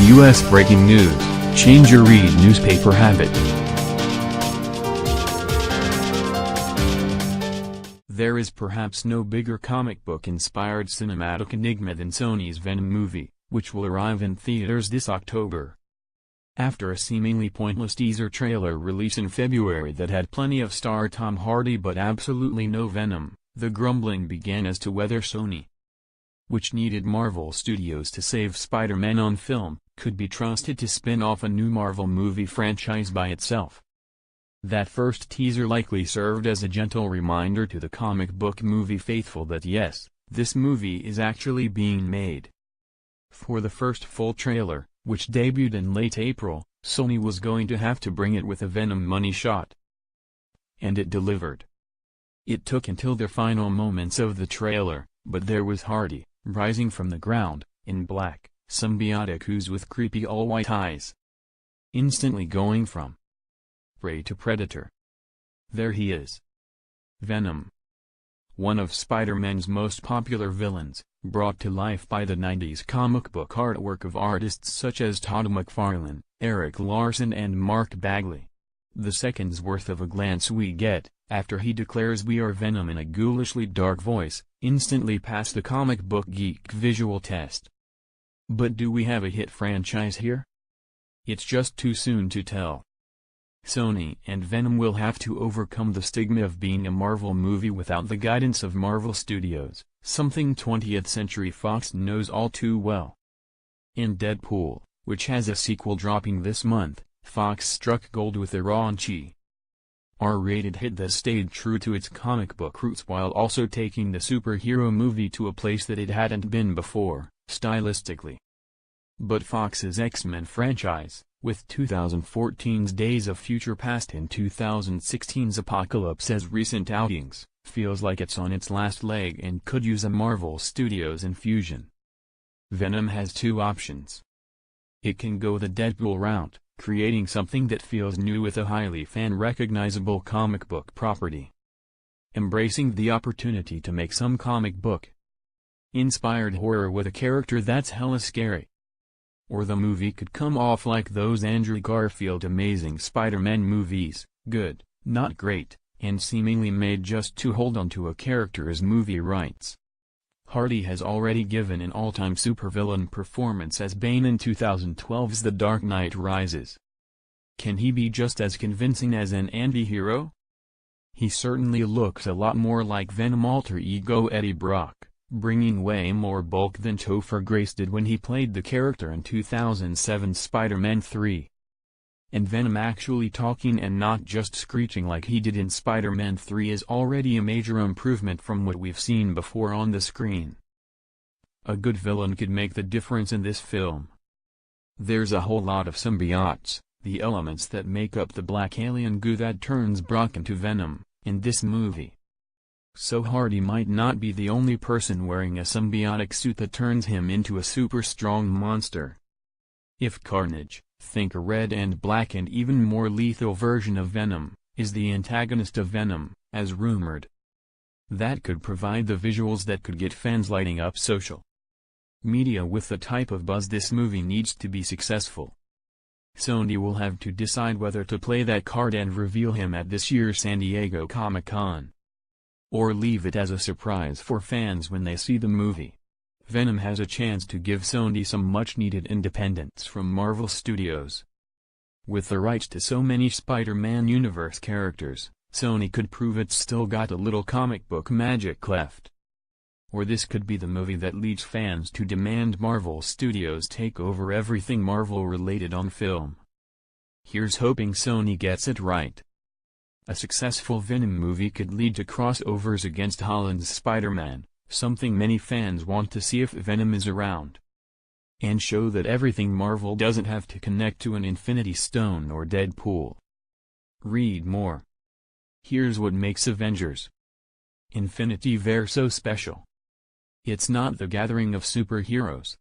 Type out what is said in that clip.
U.S. breaking news, change your read newspaper habit. There is perhaps no bigger comic book-inspired cinematic enigma than Sony's Venom movie, which will arrive in theaters this October. After a seemingly pointless teaser trailer release in February that had plenty of star Tom Hardy but absolutely no Venom, the grumbling began as to whether Sony, which needed Marvel Studios to save Spider-Man on film, could be trusted to spin off a new Marvel movie franchise by itself. That first teaser likely served as a gentle reminder to the comic book movie faithful that yes, this movie is actually being made. For the first full trailer, which debuted in late April, Sony was going to have to bring it with a Venom money shot. And it delivered. It took until the final moments of the trailer, but there was Hardy, rising from the ground, in black, symbiotic ooze with creepy all-white eyes. Instantly going from prey to predator. There he is. Venom. One of Spider-Man's most popular villains, brought to life by the 90s comic book artwork of artists such as Todd McFarlane, Eric Larson and Mark Bagley. The second's worth of a glance we get, after he declares "We are Venom" in a ghoulishly dark voice, instantly pass the comic book geek visual test. But do we have a hit franchise here? It's just too soon to tell. Sony and Venom will have to overcome the stigma of being a Marvel movie without the guidance of Marvel Studios, something 20th Century Fox knows all too well. In Deadpool, which has a sequel dropping this month, Fox struck gold with a raunchy, R-rated hit that stayed true to its comic book roots while also taking the superhero movie to a place that it hadn't been before, stylistically. But Fox's X-Men franchise, with 2014's Days of Future Past and 2016's Apocalypse as recent outings, feels like it's on its last leg and could use a Marvel Studios infusion. Venom has two options. It can go the Deadpool route, creating something that feels new with a highly fan-recognizable comic book property. Embracing the opportunity to make some comic book-inspired horror with a character that's hella scary. Or the movie could come off like those Andrew Garfield Amazing Spider-Man movies, good, not great, and seemingly made just to hold on to a character's movie rights. Hardy has already given an all-time supervillain performance as Bane in 2012's The Dark Knight Rises. Can he be just as convincing as an anti-hero? He certainly looks a lot more like Venom alter ego Eddie Brock, bringing way more bulk than Topher Grace did when he played the character in 2007's Spider-Man 3. And Venom actually talking and not just screeching like he did in Spider-Man 3 is already a major improvement from what we've seen before on the screen. A good villain could make the difference in this film. There's a whole lot of symbiotes, the elements that make up the black alien goo that turns Brock into Venom, in this movie. So Hardy might not be the only person wearing a symbiotic suit that turns him into a super strong monster. If Carnage, think a red and black and even more lethal version of Venom, is the antagonist of Venom, as rumored, that could provide the visuals that could get fans lighting up social media with the type of buzz this movie needs to be successful. Sony will have to decide whether to play that card and reveal him at this year's San Diego Comic-Con, or leave it as a surprise for fans when they see the movie. Venom has a chance to give Sony some much-needed independence from Marvel Studios. With the rights to so many Spider-Man universe characters, Sony could prove it's still got a little comic book magic left. Or this could be the movie that leads fans to demand Marvel Studios take over everything Marvel-related on film. Here's hoping Sony gets it right. A successful Venom movie could lead to crossovers against Holland's Spider-Man, something many fans want to see if Venom is around. And show that everything Marvel doesn't have to connect to an Infinity Stone or Deadpool. Read more. Here's what makes Avengers Infinity War so special. It's not the gathering of superheroes,